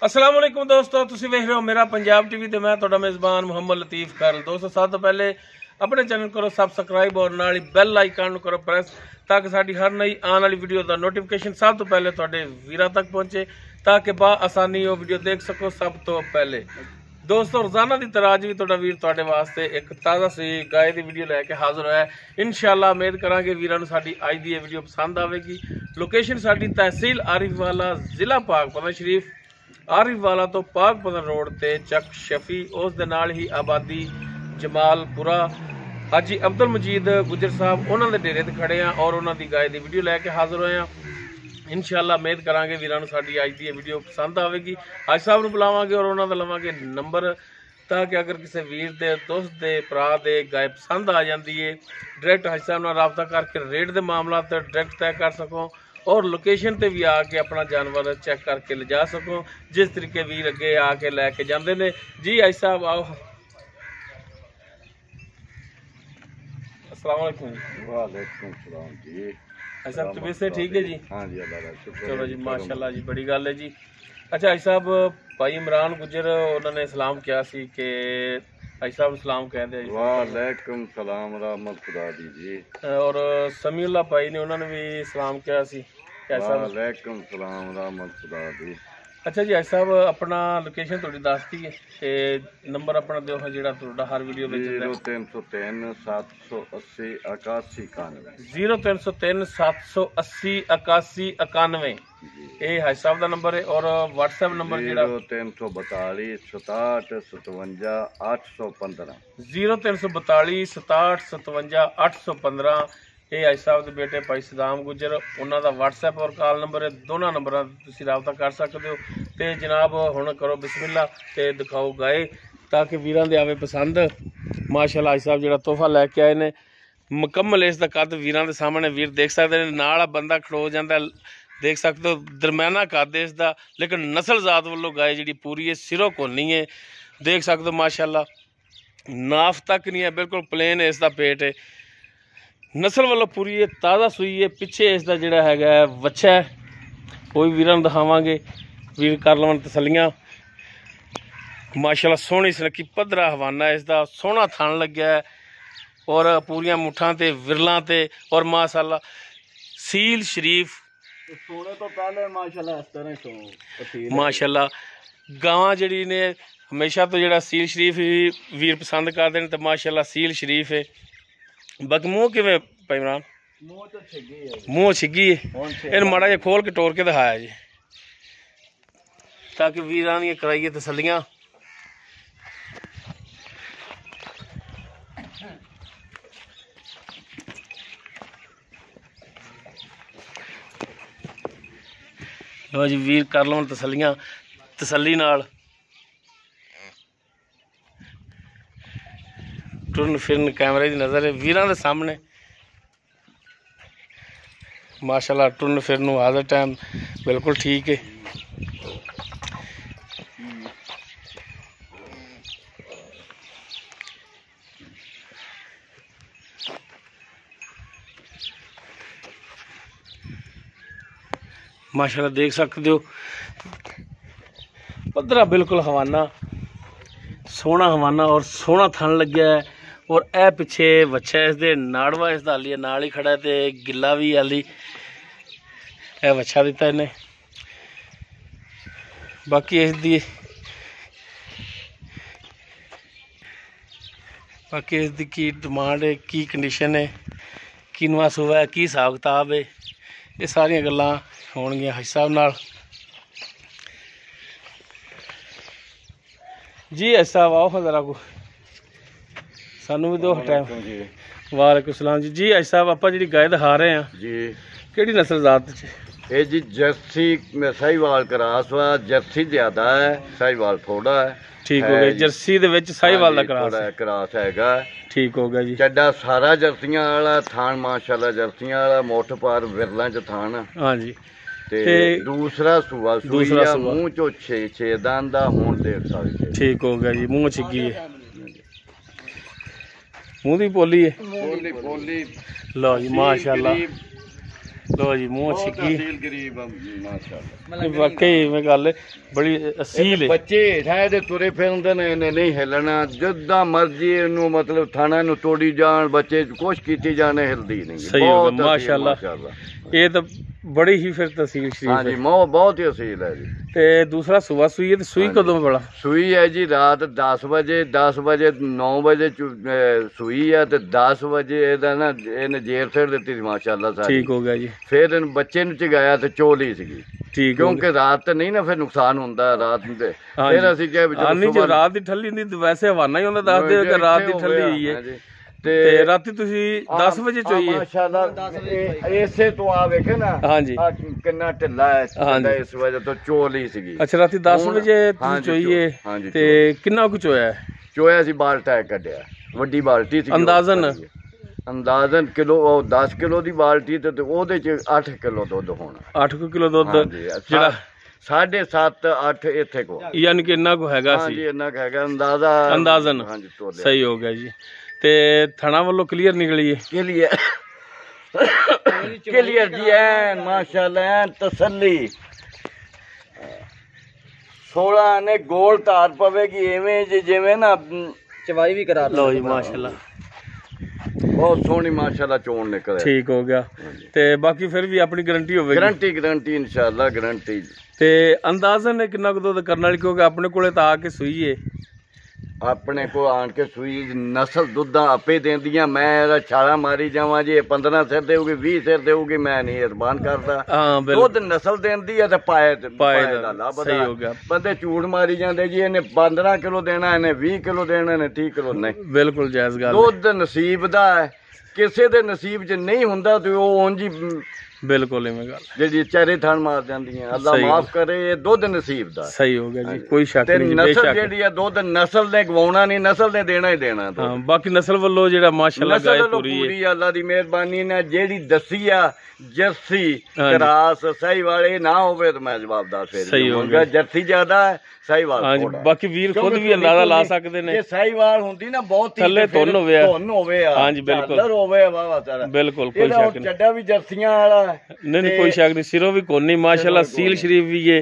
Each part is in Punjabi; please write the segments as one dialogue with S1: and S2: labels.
S1: अस्सलाम वालेकुम दोस्तों, तुसी वेख रहे हो मेरा पंजाब टीवी ते मैं तुहाडा मेज़बान मुहम्मद लतीफ़ खैरल। दोस्तों सब तो पहले अपने चैनल करो सबसक्राइब और नाल ही बैल आइकन करो प्रेस ताकि साडी हर नई आने वाली वीडियो का नोटिफिकेशन सब तो पहले तुहाडे वीरां तक पहुंचे ताकि बा आसानी वो वीडियो देख सको सब तो पहले। दोस्तों रोजाना की तरह अज भी तुहाडा वीर तुहाडे वास्ते एक ताज़ा सी गाय की वीडियो लैके हाजिर होया है। इंशाअल्लाह उम्मीद करांगे वीरां नूं साडी अज दी वीडियो पसंद आवेगी। लोकेशन साडी तहसील आरिफवाला जिला पाकपतन शरीफ आरिफवाला तो पाकपतन रोड ते चक शफी उस दे नाल ही आबादी जमालपुरा हाजी अब्दुल मजीद गुजर साहब उन्होंने डेरे ते खड़े हैं और उन्होंने गाय की वीडियो लैके हाजिर होए हैं। इंशाअल्लाह उम्मीद करांगे वीरां नूं साडी अज दी वीडियो पसंद आवेगी। हाजी साहब नूं बुलावांगे और उन्होंने लवांगे नंबर ताकि अगर किसी वीर दे दोस्त दे भरा दे गाय पसंद आ जाती है डायरैक्ट हाजी साहब नाल राबता करके रेट के मामला डायरैक्ट तय कर सको और लोकेशन ते भी आके अपना जानवर चेक करके ले जा सको जिस तरीके वीर अगे आके लैके जाते हैं। जी हाजी साहब आओ। अस्सलाम वालेकुम।
S2: वालेकुम सलाम जी।
S1: हाजी साहब तबीयत से ठीक है जी?
S2: हाँ जी अल्लाह का शुक्र।
S1: चलो जी माशाल्लाह जी, बड़ी गल है जी। अच्छा हाजी साहब, भाई इमरान गुजर उन्होंने सलाम किया सी कि हाजी साहब सलाम कह दे।
S2: वालेकुम सलाम रहमत खुदा दी जी।
S1: और समीउल्लाह भाई ने उन्होंने भी सलाम किया सी।
S2: वालेकुम सलाम रहमत खुदा दी।
S1: अच्छा जी हाजी साहब, अपना लोकेशन थोड़ी दस दी है ते नंबर अपना दिओ जेड़ा तुहाडा हर वीडियो विच
S2: 0303 780 81 91
S1: 0303 780 81 91 ये हाजी साहब का नंबर है। और व्हाट्सएप नंबर जेड़ा
S2: 0342 67 57 815
S1: 0342 67 57 815 ये हाजी साहब के बेटे भाई सदाम गुजर उन्होंने व्हाट्सएप और कॉल नंबर है। दोनों नंबर तुसीं राबता कर सकते हो। तो जनाब हुण करो बिस्मिल्लाह ते दिखाओ गाय ताकि वीरां दे आवे पसंद। माशाअल्लाह हाजी साहब जिहड़ा तोहफा लैके आए ने मुकम्मल इसका कद वीरां दे सामने वीर देख सकते हैं। नाल बंदा खड़ो जाता देख सकते हो, दरम्याना कद इसका, लेकिन नस्ल जात वालों गाय जी पूरी है, सिरों कोनी है, देख सकते हो माशाअल्लाह। नाफ तक नहीं है, बिल्कुल प्लेन है इसका पेट है, नस्ल वालों पूरी है, ताज़ा सूई है। पिछे इसका जोड़ा है वच्छा है वो भी वीरां नूं दिखावांगे, वीर कर लवन तसलियां। माशाअल्लाह सोहनी सनकी पद्धरा हवाना इसका, सोहना थन लग्या है और पूरियां मुठां ते विरलां ते और माशाअल्लाह सील शरीफ
S2: सोने तो पहले माशाल्लाह इस तरह
S1: माशाअल्लाह। गावां जिहड़ी ने हमेशा तो जिहड़ा सील शरीफ ही वीर पसंद करते हैं तो माशाअल्लाह सील शरीफ है। बाकी मूँह किवें भाई इमरान? मूँह छिगी है, इन माड़ा जिहा खोल के टोर के दिखाया जी ताकि वीरां दी कराइए तसलियां। लो जी वीर कर लो तसलियां तसली नाल। टुरन फिरन कैमरे की नज़र है वीरां दे सामने माशाअल्लाह। टुरन फिरन आधा टाइम बिल्कुल ठीक है। माशाअल्लाह देख सकते हो पद्धरा बिल्कुल हवाना, सोहना हवाना और सोहना थन लग्या है। और ए पिछे वच्छा इसदे नाड़वा इसदा हाली नाल ही खड़ा है ते गिला भी हाली ए वच्छा दिता इन्हें। बाकी इसदी की डिमांड है, की कंडीशन है, किनवा सूआ है, की हिसाब किताब है, ये सारियां गल्लां होणगियां हाजी साहब नाल। जी हाजी साहब आओ जरा को सानू भी दो टाइम। वालेकुम सलाम जी। जी हाजी साहब आप जी गाय दिखा रहे हैं
S2: जी
S1: केड़ी नस्ल जात
S2: ये जी जर्सी में साहिवाल क्रॉस वा, जर्सी ज्यादा है, साहिवाल थोड़ा है।
S1: ठीक हो गया, जर्सी दे विच साहिवाल दा
S2: क्रॉस हैगा।
S1: ठीक हो गया जी।
S2: चड्डा सारा जर्सियां वाला थान माशाल्लाह, जर्सियां वाला मुठ पर विरलां च थान।
S1: हां जी।
S2: ते दूसरा सूआ सूइया मुंह चो 6 दंद दा हुण देख सकदे।
S1: ठीक हो गया जी, मुंह छिगी है, मुंह दी पोली है।
S2: पोली
S1: लो जी माशाअल्लाह ਲੋ ਜੀ ਮੂੰਹ
S2: ਬਹੁਤ
S1: ਛਿੱਕੀ
S2: ਅਸੀਲ ਗਰੀਬ ਆ, ਮਾਸ਼ਾਅੱਲਾ।
S1: ਵਾਕਈ ਮੈਂ ਗੱਲ ਬੜੀ ਅਸੀਲ ਹੈ।
S2: ਬੱਚੇ ਇਹਦੇ ਤੁਰੇ ਫਿਰਦੇ ਨੇ, ਇਹਨੇ ਨਹੀਂ ਹਿੱਲਣਾ, ਜਿੱਦਾਂ ਮਰਜ਼ੀ ਇਹਨੂੰ ਮਤਲਬ ਥਾਣਾ ਨੂੰ ਤੋੜੀ ਜਾਣ, ਬੱਚੇ ਕੋਸ਼ਿਸ਼ ਕੀਤੀ ਜਾਣੇ, ਹਿਲਦੀ ਨਹੀਂ।
S1: ਸਹੀ ਹੋ ਗਿਆ ਮਾਸ਼ਾਅੱਲਾ। ਇਹ ਤਾਂ ਬੜੀ ਹੀ ਫਿਰ ਤਸੀਲ ਸ਼ਰੀਫ
S2: ਹਾਂਜੀ,
S1: ਹੈ।
S2: ਬਹੁਤ ਹੀ ਅਸੀਲ ਹੈ ਜੀ।
S1: ਤੇ ਦੂਸਰਾ ਸੁਬਹ ਸੂਈ ਹੈ ਤੇ ਸੂਈ ਕਦੋਂ ਬੜਾ
S2: ਸੂਈ ਹੈ ਜੀ ਰਾਤ 10 ਵਜੇ 9 ਵਜੇ ਸੂਈ ਹੈ ਤੇ 10 ਵਜੇ ਇਹਦਾ ਨਾ ਇਹਨੇ ਜੇਰ ਸਿਰ ਦਿੱਤੀ ਸੀ ਮਾਸ਼ਾਅੱਲਾ ਸਾਰੀ।
S1: ਠੀਕ ਹੋ ਗਿਆ ਜੀ।
S2: ਫਿਰ ਇਹਨੂੰ ਬੱਚੇ ਨੂੰ ਚਗਾਇਆ ਤੇ ਚੋਲੀ ਸੀਗੀ,
S1: ਠੀਕ
S2: ਕਿਉਂਕਿ ਰਾਤ ਤੇ ਨਹੀਂ ਨਾ ਫਿਰ ਨੁਕਸਾਨ ਹੁੰਦਾ ਰਾਤ ਨੂੰ। ਤੇ ਫਿਰ ਅਸੀਂ ਕਿਹਾ ਵੀ
S1: ਨਹੀਂ ਜੇ ਰਾਤ ਦੀ ਠੱਲੀ ਹੁੰਦੀ ਤਾਂ ਵੈਸੇ ਹਵਾਨਾ ਹੀ ਹੁੰਦਾ, ਦੱਸਦੇ ਹੋ ਕਿ ਰਾਤ ਦੀ ਠੱਲੀ ਹੋਈ ਹੈ। ਤੇ ਰਾਤੀ ਤੁਸੀਂ 10 ਵਜੇ ਚੋਈ ਹੈ
S2: ਮਾਸ਼ਾਅੱਲਾ। ਇਸੇ ਤੋਂ ਆ ਵੇਖੇ ਨਾ
S1: ਹਾਂਜੀ
S2: ਕਿੰਨਾ ਢਿੱਲਾ ਹੈ, ਇਸ ਵਜ੍ਹਾ ਤੋਂ ਚੋਲੀ ਸੀਗੀ।
S1: ਅੱਛਾ ਰਾਤੀ 10 ਵਜੇ ਤੁਸੀਂ ਚੋਈ ਹੈ ਤੇ ਕਿੰਨਾ ਕੁ ਚੋਇਆ ਹੈ?
S2: ਚੋਇਆ ਸੀ ਬਾਲਟਾ ਕੱਢਿਆ, ਵੱਡੀ ਬਾਲਟੀ ਸੀ ਅੰਦਾਜ਼ਨ ਕਿਲੋ, ਉਹ 10 ਕਿਲੋ ਦੀ ਬਾਲਟੀ ਤੇ ਉਹਦੇ ਚ 8 ਕਿਲੋ ਦੁੱਧ ਹੋਣਾ।
S1: 8 ਕਿਲੋ ਦੁੱਧ ਜਿਹੜਾ
S2: 7.5 8 ਇੱਥੇ ਕੋ,
S1: ਯਾਨੀ ਕਿ ਇੰਨਾ ਕੁ ਹੈਗਾ ਸੀ।
S2: ਹਾਂਜੀ ਇੰਨਾ ਕੁ ਹੈਗਾ
S1: ਅੰਦਾਜ਼ਨ।
S2: ਹਾਂਜੀ
S1: ਸਹੀ ਹੋ ਗਿਆ ਜੀ। ਤੇ ਥਣਾ ਵੱਲੋਂ ਕਲੀਅਰ ਨਿਕਲੀ ਹੈ?
S2: ਕਲੀਅਰ ਜੀ ਐਨ ਮਾਸ਼ਾਅੱਲਾ, ਐਨ ਤਸੱਲੀ। 16 ਨੇ ਗੋਲ ਧਾਰ ਪਵੇਗੀ ਐਵੇਂ ਜਿਵੇਂ ਨਾ ਚਵਾਈ ਵੀ ਕਰਾ
S1: ਲਓ ਜੀ ਮਾਸ਼ਾਅੱਲਾ।
S2: ਬਹੁਤ ਸੋਹਣੀ ਮਾਸ਼ਾਅੱਲਾ ਚੋਣ ਨਿਕਲੇ।
S1: ਠੀਕ ਹੋ ਗਿਆ। ਤੇ ਬਾਕੀ ਫਿਰ ਵੀ ਆਪਣੀ ਗਾਰੰਟੀ ਹੋਵੇਗੀ?
S2: ਗਾਰੰਟੀ ਇਨਸ਼ਾਅੱਲਾ ਗਾਰੰਟੀ।
S1: ਤੇ ਅੰਦਾਜ਼ਨ ਕਿੰਨਾ ਕੁ ਦੁੱਧ ਕਰਨ ਵਾਲੀ, ਕਿਉਂਕਿ ਆਪਣੇ ਕੋਲੇ ਤਾਂ ਆ ਕੇ ਸੂਈ ਹੈ।
S2: ਆਪਣੇ ਕੋ ਆਣ ਕੇ ਸੂਈ ਨਸਲ ਦੁੱਧਾਂ ਆਪੇ ਦਿੰਦੀਆਂ, ਮੈਂ ਇਹਦਾ ਛਾਲਾ ਮਾਰੀ ਜਾਵਾਂ ਜੀ 15 ਸਿਰ ਦੇਊਗੀ 20 ਸਿਰ ਦੇਊਗੀ, ਮੈਂ ਨਹੀਂ ਇਰਬਾਨ ਕਰਦਾ। ਦੁੱਧ ਨਸਲ ਦਿੰਦੀ ਆ ਤੇ ਪਾਏ ਦਾ ਲੱਭ।
S1: ਸਹੀ ਹੋ ਗਿਆ।
S2: ਬੰਦੇ ਝੂਠ ਮਾਰੀ ਜਾਂਦੇ ਜੀ ਇਹਨੇ 15 ਕਿਲੋ ਦੇਣਾ, ਇਹਨੇ 20 ਕਿਲੋ ਦੇਣਾ, ਇਹਨੇ 30 ਕਿਲੋ। ਨਹੀਂ,
S1: ਬਿਲਕੁਲ ਜਾਇਜ਼ ਗੱਲ।
S2: ਦੁੱਧ ਨਸੀਬ ਦਾ ਹੈ, ਕਿਸੇ ਦੇ ਨਸੀਬ 'ਚ ਨਹੀਂ ਹੁੰਦਾ ਤੇ ਉਹ ਉਂਝ ਹੀ
S1: ਬਿਲਕੁਲ ਇਵੇਂ ਗੱਲ
S2: ਜਿਹੜੀ ਚਾਰੇ ਥਣ ਮਾਰ ਜਾਂਦੀਆਂ। ਅੱਲਾ ਮਾਫ ਕਰੇ, ਇਹ ਦੁੱਧ ਨਸੀਬ ਦਾ।
S1: ਸਹੀ ਹੋ ਗਿਆ ਜੀ, ਕੋਈ ਸ਼ੱਕ
S2: ਤੇ
S1: ਨਹੀਂ।
S2: ਨਸਲ ਜਿਹੜੀ ਆ ਦੁੱਧ ਨਸਲ ਨੇ ਗਵਾਉਣਾ ਨਹੀਂ, ਨਸਲ ਨੇ ਦੇਣਾ ਹੀ ਦੇਣਾ।
S1: ਹਾਂ ਬਾਕੀ ਨਸਲ ਵੱਲੋਂ ਜਿਹੜਾ ਮਾਸ਼ਾਅੱਲਾ ਗਾਇ
S2: ਪੂਰੀ ਅੱਲਾ ਦੀ ਮਿਹਰਬਾਨੀ ਨਾਲ ਜਿਹੜੀ ਦੱਸੀ ਆ ਜਰਸੀ ਕਰਾਸ ਸਹੀ ਵਾਲੇ ਨਾ ਹੋਵੇ ਤਾਂ ਮੈਂ ਜਵਾਬ ਦੱਸ ਫੇਰ।
S1: ਸਹੀ ਹੋ ਗਿਆ।
S2: ਜਰਸੀ ਜ਼ਿਆਦਾ ਹੈ, ਸਾਹੀਵਾਲ
S1: ਹਾਂਜੀ। ਬਾਕੀ ਵੀਰ ਖੁਦ ਵੀ ਅੰਦਾਜ਼ਾ ਲਾ ਸਕਦੇ ਨੇ।
S2: ਜੇ ਸਾਹੀਵਾਲ ਹੁੰਦੀ ਨਾ ਬਹੁਤ
S1: ਥੱਲੇ ਧੁੰਨ ਹੋਵੇ
S2: ਹਾਂਜੀ ਬਿਲਕੁਲ ਹੋਵੇ ਵਾਵਾ ਸਾਰਾ
S1: ਬਿਲਕੁਲ ਕੋਈ ਸ਼ੱਕ ਨਹੀਂ।
S2: ਚੱਡਾ ਵੀ ਜਰਸੀਆਂ ਵਾਲਾ
S1: ਨਹੀਂ ਕੋਈ ਸ਼ੱਕ ਨਹੀਂ। ਸਿਰੋਂ ਵੀ ਕੋਨੀ ਮਾਸ਼ਾਅੱਲਾ, ਸੀਲ ਸ਼ਰੀਫ ਵੀ ਹੈ,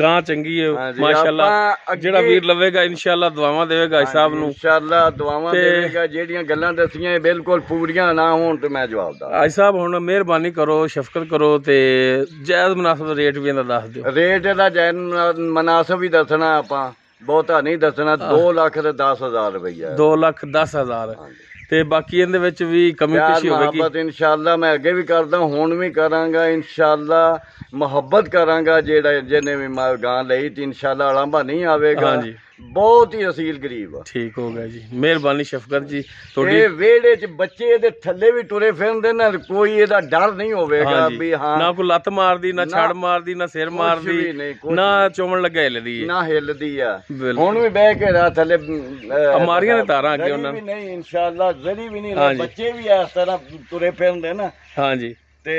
S1: ਗਾਂ ਚੰਗੀ ਹੈ ਮਾਸ਼ਾਅੱਲਾ। ਜਿਹੜਾ ਵੀਰ ਲਵੇਗਾ ਇਨਸ਼ਾਅੱਲਾ ਦੁਆਵਾਂ ਦੇਵੇਗਾ ਇਸ ਸਾਹਿਬ ਨੂੰ,
S2: ਇਨਸ਼ਾਅੱਲਾ ਦੁਆਵਾਂ ਦੇਵੇਗਾ। ਜਿਹੜੀਆਂ ਗੱਲਾਂ ਦੱਸੀਆਂ ਇਹ ਬਿਲਕੁਲ ਪੂਰੀਆਂ ਨਾ ਹੋਣ ਤੇ ਮੈਂ ਜਵਾਬ ਦਾਂ।
S1: ਅੱਜ ਸਾਹਿਬ ਹੁਣ ਮਿਹਰਬਾਨੀ ਕਰੋ, ਸ਼ਫਕਤ ਕਰੋ ਤੇ ਜਾਇਜ਼ ਮੁਨਾਸਬ ਰੇਟ ਵੀ ਇਹਦਾ ਦੱਸ ਦਿਓ।
S2: ਰੇਟ ਇਹਦਾ ਜਾਇਜ਼ ਮੁਨਾਸਬ ਹੀ ਦੱਸਣਾ, ਆਪਾਂ ਬਹੁਤਾ ਨਹੀਂ ਦੱਸਣਾ। 2,10,000 ਰੁਪਈਆ।
S1: 2,10,000। ਤੇ ਬਾਕੀ ਇਹਦੇ ਵਿੱਚ ਵੀ ਕਮੀ ਪੇਸ਼ੀ ਹੋਵੇਗੀ
S2: ਇਨਸ਼ਾਅੱਲਾ। ਮੈਂ ਅੱਗੇ ਵੀ ਕਰਦਾ, ਹੁਣ ਵੀ ਕਰਾਂਗਾ ਇਨਸ਼ਾਅੱਲਾ। ਮੁਹੱਬਤ ਕਰਾਂਗਾ ਜਿਹੜਾ ਜਿਹਨੇ ਵੀ ਗਾਂ ਲਈ ਤੇ ਇਨਸ਼ਾਅੱਲਾ ਅਲਾਂਭਾ ਨਹੀਂ ਆਵੇਗਾ। ਬਹੁਤ ਹੀ ਅਸੀਲ ਗਰੀਬ ਆ। ਠੀਕ ਹੋ ਗਿਆ ਜੀ, ਮਿਹਰਬਾਨੀ ਸ਼ਫਕਤ ਜੀ ਤੁਹਾਡੀ। ਇਹ ਵਿਹੜੇ 'ਚ ਬੱਚੇ ਇਹਦੇ ਥੱਲੇ ਵੀ ਤੁਰੇ ਫਿਰਦੇ ਨਾ, ਕੋਈ ਇਹਦਾ ਡਰ ਨਹੀਂ ਹੋਵੇਗਾ ਵੀ ਹਾਂ ਨਾ ਕੋਈ ਲੱਤ ਮਾਰਦੀ, ਨਾ ਛੜ ਮਾਰਦੀ, ਨਾ ਸਿਰ ਮਾਰਦੀ, ਨਾ ਚੋਮਣ ਲੱਗਾ ਹਿੱਲਦੀ ਨਾ ਹਿੱਲਦੀ ਆ। ਹੁਣ ਵੀ ਬਹਿ ਕੇ ਰਾਤ ਥੱਲੇ ਮਾਰੀਆਂ ਨੇ ਤਾਰਾਂ ਅੱਗੇ ਉਹਨਾਂ ਨੇ ਨਹੀਂ ਇਨਸ਼ਾਅੱਲਾ ਜ਼ਰੀ ਵੀ ਨਹੀਂ। ਬੱਚੇ ਵੀ ਇਸ ਤਰ੍ਹਾਂ ਤੁਰੇ ਫਿਰਦੇ ਨਾ। ਹਾਂਜੀ। ਤੇ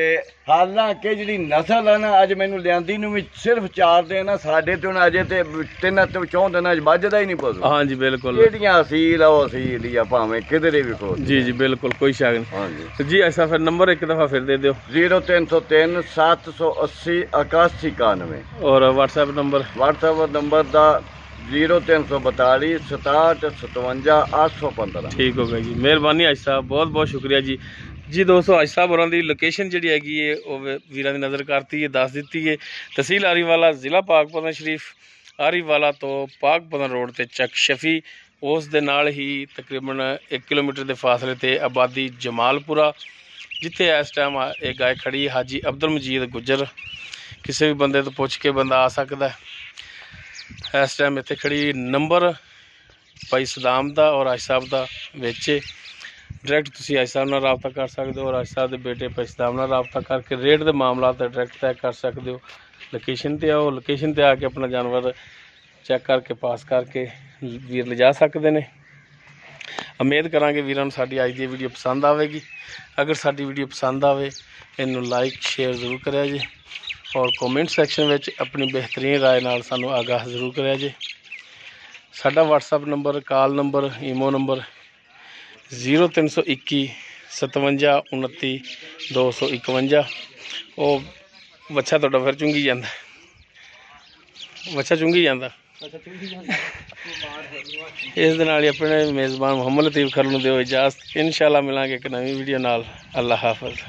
S2: ਹਾਲਾਂਕਿ ਜਿਹੜੀ ਨਸਲ ਹੈ ਨਾ ਅੱਜ ਮੈਨੂੰ ਲਿਆਂਦੀ ਨੂੰ ਵੀ ਸਿਰਫ 4 ਦਿਨ ਆ, ਸਾਡੇ ਤੇ ਹੁਣ ਅਜੇ ਤੇ 3 ਤੋਂ 4 ਦਿਨਾਂ 'ਚ ਵੱਜਦਾ ਹੀ ਨਹੀਂ ਪਸ਼ੂ। ਹਾਂਜੀ ਬਿਲਕੁਲ। ਜਿਹੜੀਆਂ ਅਸੀਲ ਆ ਉਹ ਅਸੀਲ ਹੀ ਆ, ਭਾਵੇਂ ਕਿਧਰੇ ਵੀ ਖੋ। ਜੀ ਜੀ ਬਿਲਕੁਲ ਕੋਈ ਸ਼ੱਕ ਨਹੀਂ। ਹਾਂਜੀ ਜੀ। ਐਸਾ ਫਿਰ ਨੰਬਰ ਇੱਕ ਦਫਾ ਫਿਰ ਦੇ ਦਿਓ। 0303 780 8191 ਔਰ WhatsApp ਨੰਬਰ ਦਾ 0342 67 57 815। ਠੀਕ ਹੋ ਗਿਆ ਜੀ, ਮਿਹਰਬਾਨੀ ਅੱਜ ਸਾਹਿਬ, ਬਹੁਤ ਬਹੁਤ ਸ਼ੁਕਰੀਆ ਜੀ। ਜੀ ਦੋਸਤੋ ਅੱਜ ਸਾਹਿਬ ਹੋਰਾਂ ਦੀ ਲੋਕੇਸ਼ਨ ਜਿਹੜੀ ਹੈਗੀ ਹੈ ਉਹ ਵੀਰਾਂ ਦੀ ਨਜ਼ਰ ਕਰਤੀ ਹੈ, ਦੱਸ ਦਿੱਤੀ ਹੈ। ਤਹਿਸੀਲ ਆਰੀਵਾਲਾ, ਜ਼ਿਲ੍ਹਾ ਪਾਕਪਤਨ ਸ਼ਰੀਫ। ਆਰੀਵਾਲਾ ਤੋਂ ਪਾਕਪਤਨ ਰੋਡ ਤੇ ਚੱਕ ਸ਼ਫੀ, ਉਸ ਦੇ ਨਾਲ ਹੀ ਤਕਰੀਬਨ 1 ਕਿਲੋਮੀਟਰ ਦੇ ਫਾਸਲੇ ਤੇ ਆਬਾਦੀ ਜਮਾਲਪੁਰਾ, ਜਿੱਥੇ ਇਸ ਟਾਈਮ ਇਹ ਗਾਇ ਖੜੀ ਹਾਜੀ ਅਬਦੁਲ ਮਜੀਦ ਗੁੱਜਰ। ਕਿਸੇ ਵੀ ਬੰਦੇ ਤੋਂ ਪੁੱਛ ਕੇ ਬੰਦਾ ਆ ਸਕਦਾ। ਇਸ ਟਾਈਮ ਇੱਥੇ ਖੜੀ ਨੰਬਰ ਭਾਈ ਸਦਾਮ ਦਾ ਔਰ ਅੱਜ ਸਾਹਿਬ ਦਾ ਵਿੱਚ। ਡਾਇਰੈਕਟ ਤੁਸੀਂ ਅੱਜ ਸਾਹਿਬ ਨਾਲ ਰਾਬਤਾ ਕਰ ਸਕਦੇ ਹੋ ਔਰ ਅੱਜ ਸਾਹਿਬ ਦੇ ਬੇਟੇ ਭਾਈ ਸਦਾਮ ਨਾਲ ਰਾਬਤਾ ਕਰਕੇ ਰੇਟ ਦੇ ਮਾਮਲਾ ਤੇ ਡਾਇਰੈਕਟ ਤੈਅ ਕਰ ਸਕਦੇ ਹੋ। ਲੋਕੇਸ਼ਨ ਤੇ ਆਓ, ਲੋਕੇਸ਼ਨ ਤੇ ਆ ਕੇ ਆਪਣਾ ਜਾਨਵਰ ਚੈੱਕ ਕਰਕੇ ਪਾਸ ਕਰਕੇ ਵੀਰ ਲਿਜਾ ਸਕਦੇ ਨੇ। ਉਮੀਦ ਕਰਾਂਗੇ ਵੀਰਾਂ ਨੂੰ ਸਾਡੀ ਅੱਜ ਦੀ ਵੀਡੀਓ ਪਸੰਦ ਆਵੇਗੀ। ਅਗਰ ਸਾਡੀ ਵੀਡੀਓ ਪਸੰਦ ਆਵੇ ਇਹਨੂੰ ਲਾਈਕ ਸ਼ੇਅਰ ਜ਼ਰੂਰ ਕਰਿਆ ਜੇ ਔਰ ਕਮੈਂਟ ਸੈਕਸ਼ਨ ਵਿੱਚ ਆਪਣੀ ਬਿਹਤਰੀਨ ਰਾਏ ਨਾਲ ਸਾਨੂੰ ਆਗਾਹ ਜ਼ਰੂਰ ਕਰਿਆ ਜੇ। ਸਾਡਾ WhatsApp number, call number, imo number 0321 57 29 251।
S1: ਉਹ ਬੱਚਾ ਤੁਹਾਡਾ ਫਿਰ ਚੁੰਗੀ ਜਾਂਦਾ, ਬੱਚਾ ਚੁੰਗੀ ਜਾਂਦਾ। ਇਸ ਦੇ ਨਾਲ ਹੀ ਆਪਣੇ ਮੇਜ਼ਬਾਨ ਮੁਹੰਮਦ ਲਤੀਫ ਖਰਲ ਨੂੰ ਦਿਓ ਇਜਾਜ਼ਤ। ਇਨਸ਼ਾਅੱਲਾ ਮਿਲਾਂਗੇ ਇੱਕ ਨਵੀਂ ਵੀਡੀਓ ਨਾਲ। ਅੱਲਾ ਹਾਫਿਜ਼।